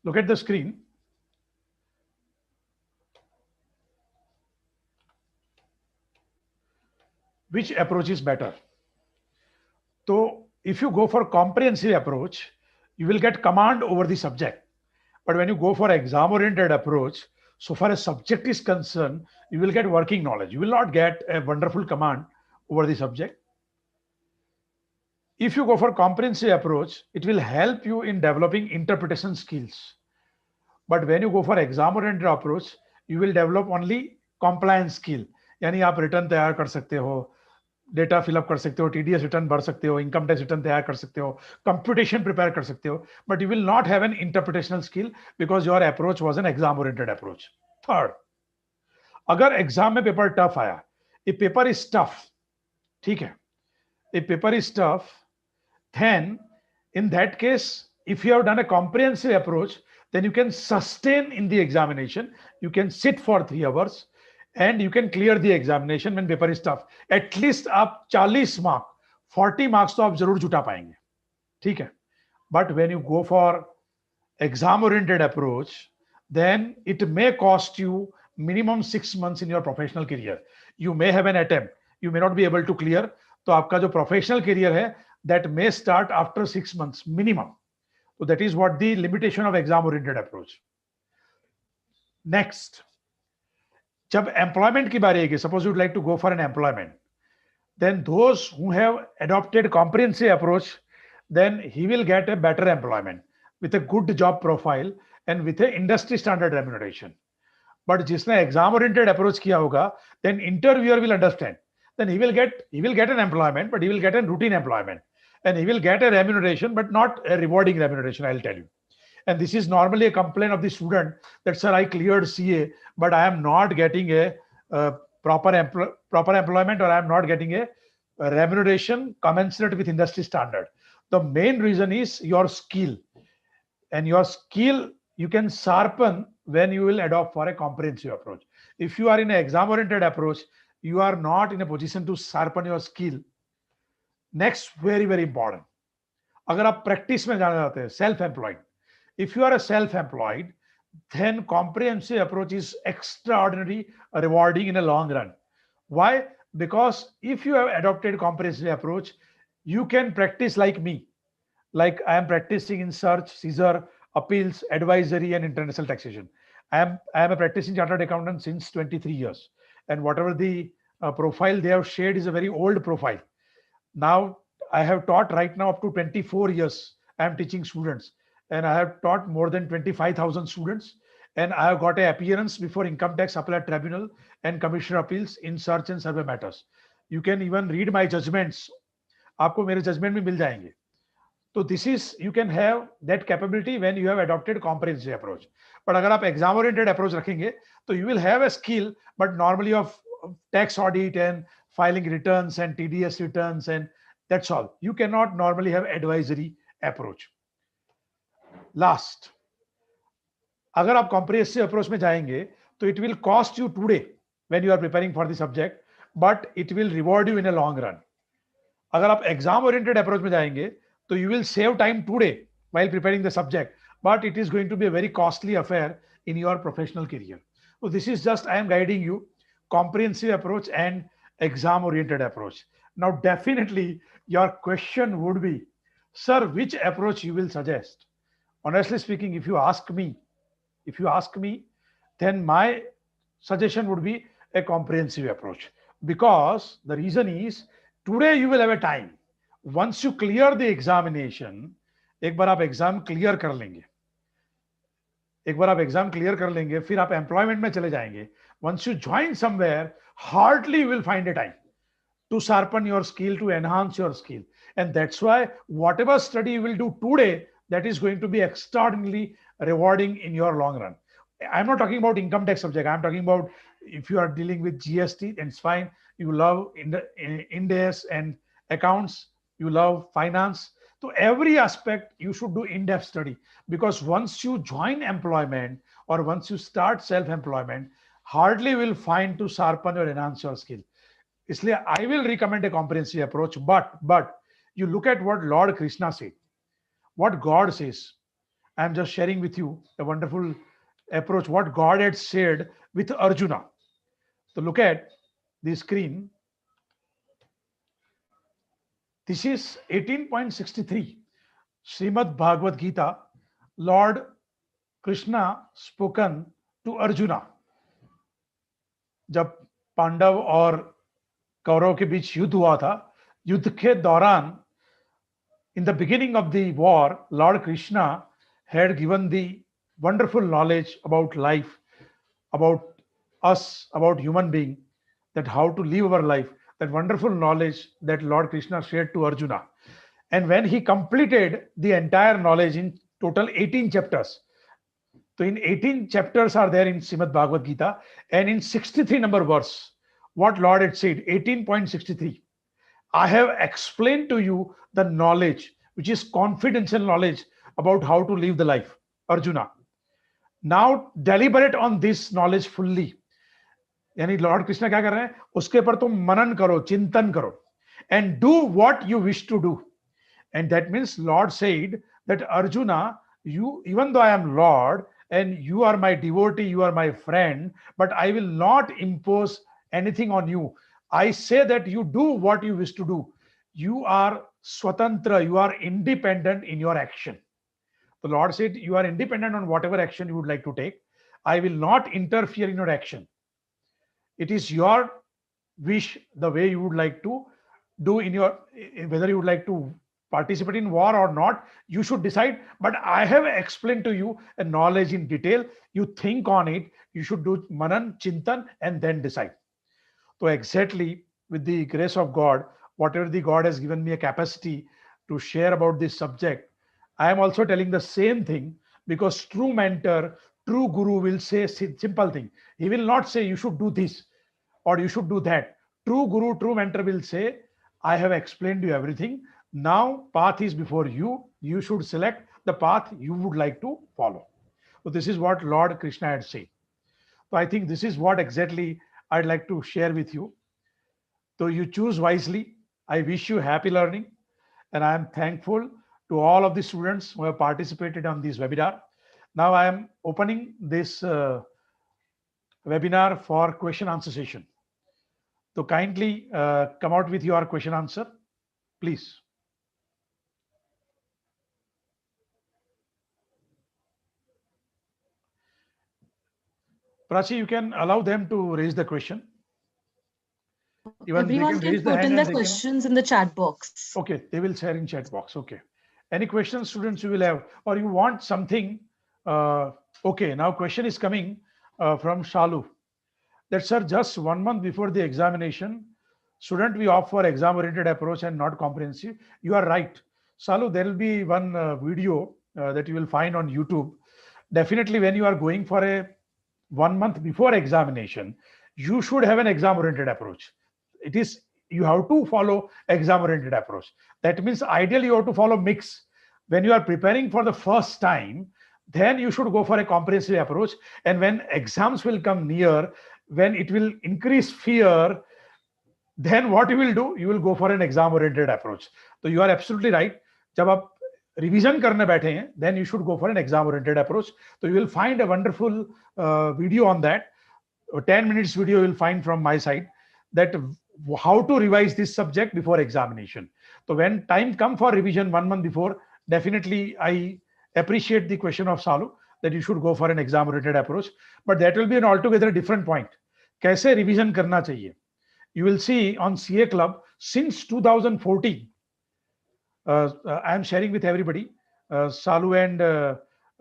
Look at the screen. Which approach is better? So if you go for comprehensive approach, you will get command over the subject. But when you go for exam oriented approach, so far as subject is concerned, you will get working knowledge. You will not get a wonderful command over the subject. If you go for comprehensive approach, it will help you in developing interpretation skills. But when you go for exam oriented approach, you will develop only compliance skill. यानी आप return तैयार कर सकते हो, data fill up कर सकते हो, TDS return भर सकते हो, इनकम टैक्स रिटर्न तैयार कर सकते हो, कंप्यूटेशन प्रिपेयर कर सकते हो, but you will not have an interpretational skill because your approach was an exam oriented approach. Third, अगर एग्जाम में पेपर टफ आया, ए पेपर इज टफ, ठीक है, a paper is tough, then in that case, if you have done a comprehensive approach, then you can sustain in the examination. You can sit for 3 hours and you can clear the examination when paper is tough. At least आप 40 mark, 40 marks तो आप जरूर जुटा पाएंगे, ठीक है. But when you go for exam oriented approach, then it may cost you minimum 6 months in your professional career. You may have an attempt, you may not be able to clear. तो आपका जो professional career है, that may start after 6 months minimum. So that is what the limitation of exam oriented approach. Next, जब employment की बारी आएगी, suppose you'd like to go for an employment, then those who have adopted comprehensive approach, then he will get a better employment with a good job profile and with a industry standard remuneration. But जिसने exam oriented approach किया होगा, then interviewer will understand. Then he will get an employment, but he will get a routine employment, and he will get a remuneration, but not a rewarding remuneration, I'll tell you. And this is normally a complaint of the student that, sir, I cleared CA, but I am not getting a proper employment, or I am not getting a remuneration commensurate with industry standard. The main reason is your skill, and your skill you can sharpen when you will adopt for a comprehensive approach. If you are in an exam oriented approach, you are not in a position to sharpen your skill. Next, very very important, अगर आप practice में जाना चाहते हैं, self employed, if you are a self employed, then comprehensive approach is extraordinary rewarding in a long run. Why? Because if you have adopted comprehensive approach, you can practice like me, like I am practicing in search, Caesar, appeals, advisory, and international taxation. I am a practicing chartered accountant since 23 years, and whatever the profile they have shared is a very old profile. Now I have taught right now up to 24 years. I am teaching students, and I have taught more than 25,000 students, and I have got an appearance before Income Tax Appellate Tribunal and Commissioner Appeals in search and survey matters. You can even read my judgments. आपको मेरे judgement भी मिल जाएंगे. तो this is, you can have that capability when you have adopted comprehensive approach. But अगर आप exam oriented approach रखेंगे, तो you will have a skill, but normally of tax audit and filing returns and TDS returns, and that's all. You cannot normally have advisory approach. Last, अगर आप comprehensive approach में जाएंगे, तो it will cost you today when you are preparing for the subject, but it will reward you in a long run. अगर आप exam oriented approach में जाएंगे, तो you will save time today while preparing the subject, but it is going to be a very costly affair in your professional career. So this is just, I am guiding you comprehensive approach and exam oriented approach. Now definitely your question would be, sir, which approach you will suggest? Honestly speaking, if you ask me, then my suggestion would be a comprehensive approach, because the reason is, today you will have a time. Once you clear the examination, एक बार आप exam clear कर लेंगे, फिर आप employment में चले जाएंगे. Once you join somewhere, hardly you will find a time to sharpen your skill, to enhance your skill. And that's why whatever study you will do today, that is going to be extraordinarily rewarding in your long run. I'm not talking about income tax subject. I'm talking about if you are dealing with GST, then it's fine. You love Ind-AS and accounts, you love finance. So every aspect you should do in-depth study, because once you join employment or once you start self-employment, hardly will find to sharpen or enhance your skill. इसलिए I will recommend a comprehensive approach, but you look at what Lord Krishna said, what God says. I am just sharing with you a wonderful approach, what God had shared with Arjuna. So look at the screen. This is 18.63 Srimad Bhagavad Gita. Lord Krishna spoken to Arjuna. जब पांडव और कौरव के बीच युद्ध हुआ था, युद्ध के दौरान, in the beginning of the war, Lord Krishna had given the wonderful knowledge about life, about us, about human being, that how to live our life, that wonderful knowledge that Lord Krishna shared to Arjuna. And when he completed the entire knowledge in total 18 chapters, so in 18 chapters are there in Srimad Bhagavad Gita, and in 63 number verse, what Lord had said, 18.63, I have explained to you the knowledge, which is confidential knowledge about how to live the life. Arjuna, now deliberate on this knowledge fully. यानी Lord Krishna क्या कर रहे हैं, उसके पर तुम मनन करो, चिंतन करो, and do what you wish to do. And that means Lord said that Arjuna, you, even though I am Lord and you are my devotee, you are my friend, but I will not impose anything on you. I say that you do what you wish to do. You are swatantra, you are independent in your action. The Lord said, you are independent on whatever action you would like to take. I will not interfere in your action. It is your wish, the way you would like to do in your, whether you would like to participate in war or not, you should decide. But I have explained to you a knowledge in detail. You think on it, you should do manan, chintan, and then decide. So exactly, with the grace of God, whatever the God has given me a capacity to share about this subject, I am also telling the same thing, because true mentor, true guru will say simple thing. He will not say you should do this or you should do that. True guru, true mentor will say, I have explained you everything. Now path is before you. You should select the path you would like to follow. So this is what Lord Krishna had said. So I think this is what exactly I'd like to share with you. So you choose wisely. I wish you happy learning. And I am thankful to all of the students who have participated on this webinar. Now I am opening this webinar for question answer session. So kindly come out with your question answer, please. Prachi, you can allow them to raise the question. Even they Everyone can can raise the put hand in their and they can. questions in the chat box. Okay, they will share in chat box. Okay. Any questions, students, you will have, or you want something? Okay, now question is coming from Shalu. That, sir, just 1 month before the examination, shouldn't we opt for exam-oriented approach and not comprehensive? You are right. Shalu, there will be one video that you will find on YouTube. Definitely, when you are going for a 1 month before examination, you should have an exam-oriented approach. It is, you have to follow exam-oriented approach. That means ideally you have to follow mix. When you are preparing for the first time, then you should go for a comprehensive approach. And when exams will come near, when it will increase fear, then what you will do, you will go for an exam oriented approach. So you are absolutely right. जब आप revision करने बैठे हैं, then you should go for an exam oriented approach. So you will find a wonderful video on that. A 10 minutes video you will find from my side, that how to revise this subject before examination. So when time come for revision 1 month before, definitely I appreciate the question of Salu that you should go for an exam oriented approach, but that will be an altogether different point. कैसे revision करना चाहिए? You will see on CA Club since 2014. I am sharing with everybody, Salu and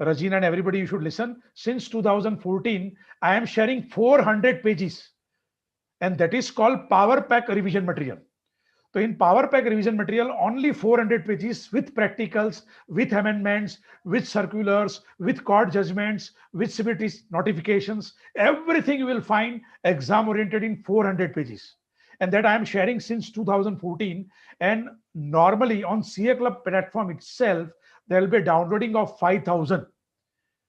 Rajina and everybody, you should listen. Since 2014, I am sharing 400 pages, and that is called Power Pack revision material. So in Power Pack revision material, only 400 pages with practicals, with amendments, with circulars, with court judgments, with CBT notifications, everything you will find exam oriented in 400 pages. And that I am sharing since 2014. And normally on CA Club platform itself, there will be a downloading of 5,000.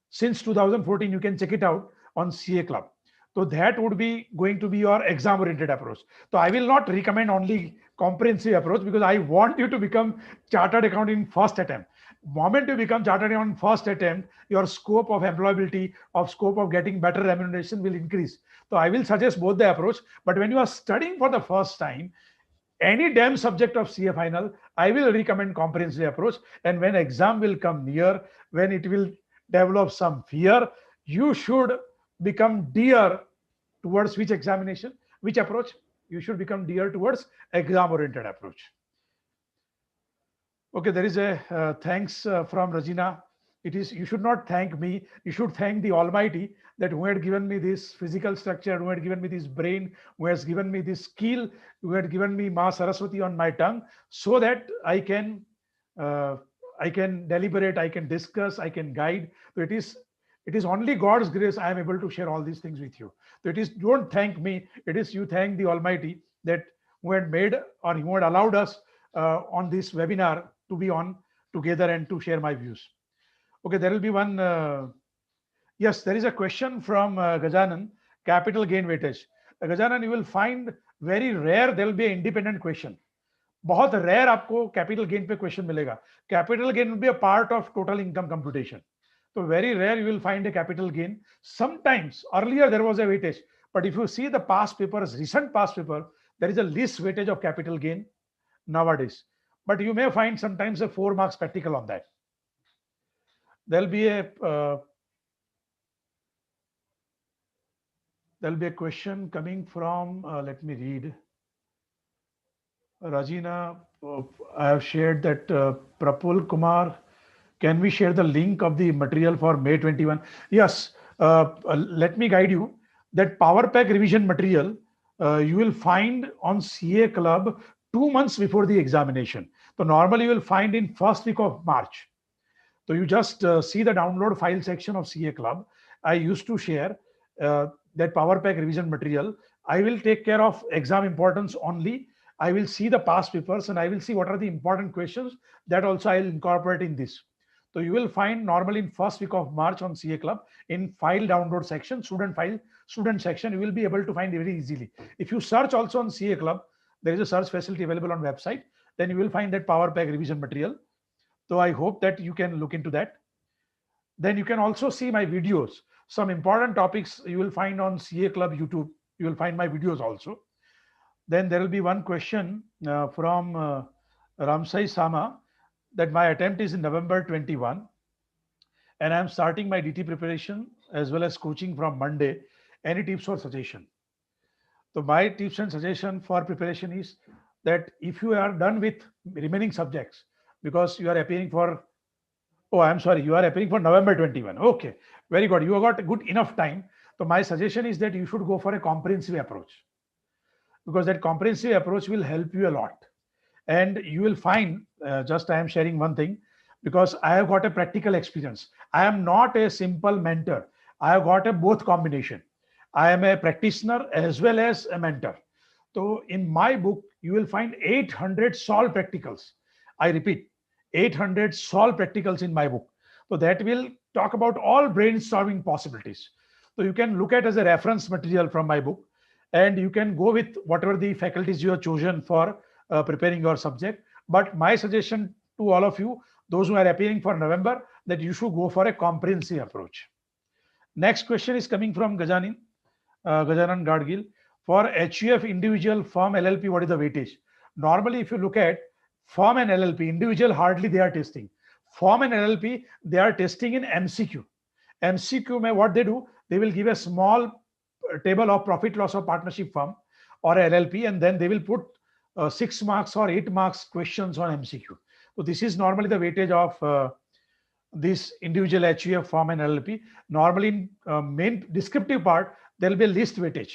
Since 2014, you can check it out on CA Club. So that would be going to be your exam oriented approach. So I will not recommend only comprehensive approach, because I want you to become chartered accountant in first attempt. Moment you become chartered accountant first attempt, your scope of employability, of scope of getting better remuneration will increase. So I will suggest both the approach. But when you are studying for the first time, any damn subject of CA final, I will recommend comprehensive approach. And when exam will come near, when it will develop some fear, you should become dear towards which examination, which approach? You should become dear towards exam oriented approach. Okay, there is a thanks from Rajina. It is, you should not thank me. You should thank the Almighty that who had given me this physical structure, who had given me this brain, who has given me this skill, who had given me Ma Saraswati on my tongue, so that uh, I can deliberate, I can discuss, I can guide. So it is only God's grace I am able to share all these things with you. So it is, don't thank me. It is you thank the Almighty that who had made or who had allowed us on this webinar to be on together and to share my views. Okay, there will be one. Yes, there is a question from Gajanan, capital gain weightage. Gajanan, you will find very rare there will be an independent question. बहुत rare आपको capital gain पे question मिलेगा. Capital gain will be a part of total income computation. So very rare you will find a capital gain. Sometimes earlier there was a weightage, but if you see the past papers, recent past paper, there is a least weightage of capital gain nowadays. But you may find sometimes a 4 marks practical on that. There'll be a question coming from. Let me read. Rajina, I have shared that Prapul Kumar. Can we share the link of the material for May 21? Yes, let me guide you. That Power Pack revision material you will find on CA Club 2 months before the examination. So normally you will find in first week of March. So you just see the download file section of CA Club. I used to share that Power Pack revision material. I will take care of exam importance only. I will see the past papers and I will see what are the important questions that also I will incorporate in this. So you will find normally in first week of March on CA Club in file download section, student section, you will be able to find very easily. If you search also on CA Club, there is a search facility available on website, then you will find that Power Pack revision material. So I hope that you can look into that. Then you can also see my videos. Some important topics you will find on CA Club YouTube. You will find my videos also. Then there will be one question from Ramsai Sama that my attempt is in November 21 and I'm starting my DT preparation as well as coaching from Monday. Any tips or suggestion? So my tips and suggestion for preparation is that if you are done with remaining subjects, because you are appearing for, oh, I'm sorry, you are appearing for November 21. Okay, very good. You have got good enough time. So my suggestion is that you should go for a comprehensive approach, because that comprehensive approach will help you a lot. And you will find, just I am sharing one thing, because I have got a practical experience. I am not a simple mentor. I have got a both combination. I am a practitioner as well as a mentor. So in my book, you will find 800 solved practicals. I repeat, 800 solved practicals in my book. So that will talk about all brainstorming possibilities. So you can look at as a reference material from my book, and you can go with whatever the faculties you have chosen for preparing your subject. But my suggestion to all of you, those who are appearing for November, that you should go for a comprehensive approach. Next question is coming from Gajanan Gadgil. For HUF individual, firm, LLP, what is the weightage? Normally, if you look at firm and LLP, individual hardly they are testing. Firm and LLP, they are testing in MCQ. MCQ, mein what they do, they will give a small table of profit loss of partnership firm or LLP, and then they will put 6 marks or 8 marks questions on MCQ. So this is normally the weightage of this individual HUF firm and LLP. Normally in main descriptive part, there will be a least weightage.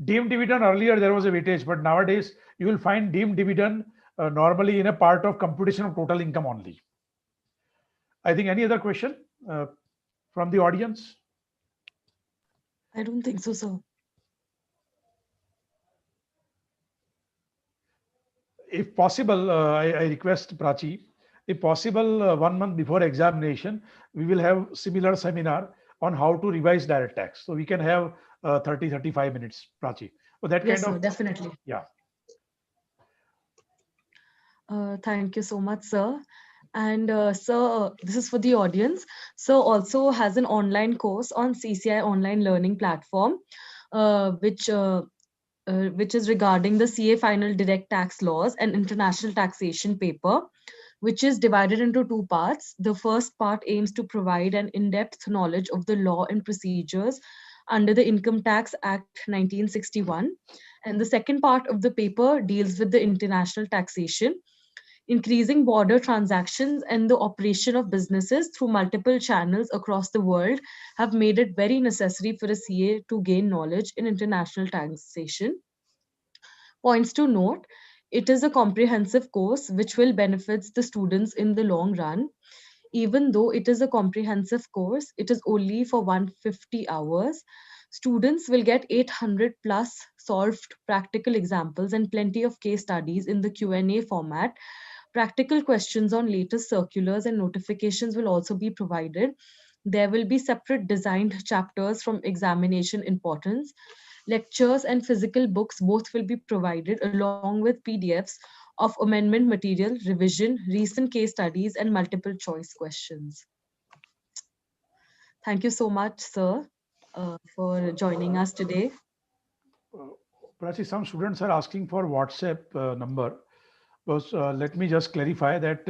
Deemed dividend, earlier there was a weightage, but nowadays you will find deemed dividend normally in a part of computation of total income only. I think any other question from the audience? I don't think so, sir. If possible, I request Prachi, if possible, 1 month before examination, we will have similar seminar on how to revise direct tax. So we can have 30-35 minutes, Prachi. So that Yes, kind sir, of, definitely. yeah. Thank you so much, sir. And sir, this is for the audience. Sir also has an online course on CCI online learning platform, uh, which uh, which is regarding the CA final direct tax laws and international taxation paper, which is divided into two parts. The first part aims to provide an in depth knowledge of the law and procedures under the Income Tax Act 1961. And the second part of the paper deals with the international taxation. Increasing border transactions and the operation of businesses through multiple channels across the world have made it very necessary for a CA to gain knowledge in international taxation. Points to note: it is a comprehensive course which will benefit the students in the long run. Even though it is a comprehensive course, it is only for 150 hours. Students will get 800 plus solved practical examples and plenty of case studies in the Q&A format. Practical questions on latest circulars and notifications will also be provided. There will be separate designed chapters from examination importance. Lectures and physical books both will be provided along with PDFs of amendment material, revision, recent case studies, and multiple choice questions. Thank you so much, sir, for joining us today. Prachi, some students are asking for WhatsApp number. Because let me just clarify that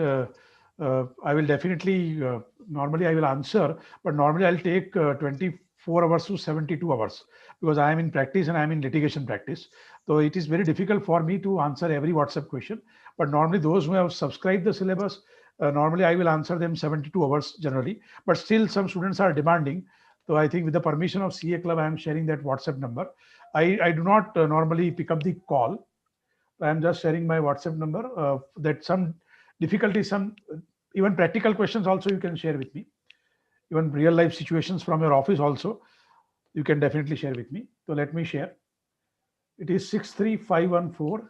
I will definitely, normally I will answer, but normally I'll take 24 hours to 72 hours because I am in practice and I am in litigation practice. So it is very difficult for me to answer every WhatsApp question. But normally those who have subscribed the syllabus, normally I will answer them 72 hours generally. But still some students are demanding. So I think with the permission of CA Club, I am sharing that WhatsApp number. I do not normally pick up the call. I am just sharing my WhatsApp number. That some difficulties, some even practical questions also you can share with me. Even real life situations from your office also you can definitely share with me. So let me share. It is 63514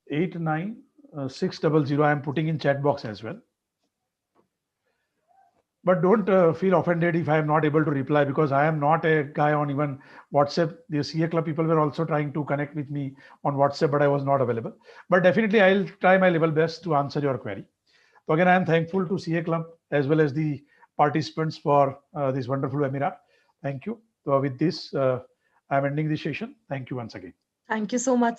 89 600. I am putting in chat box as well. But don't feel offended if I am not able to reply because I am not a guy on even WhatsApp. The CA Club people were also trying to connect with me on WhatsApp, but I was not available. But definitely, I'll try my level best to answer your query. So again, I am thankful to CA Club as well as the participants for this wonderful webinar. Thank you. So with this, I'm ending this session. Thank you once again. Thank you so much,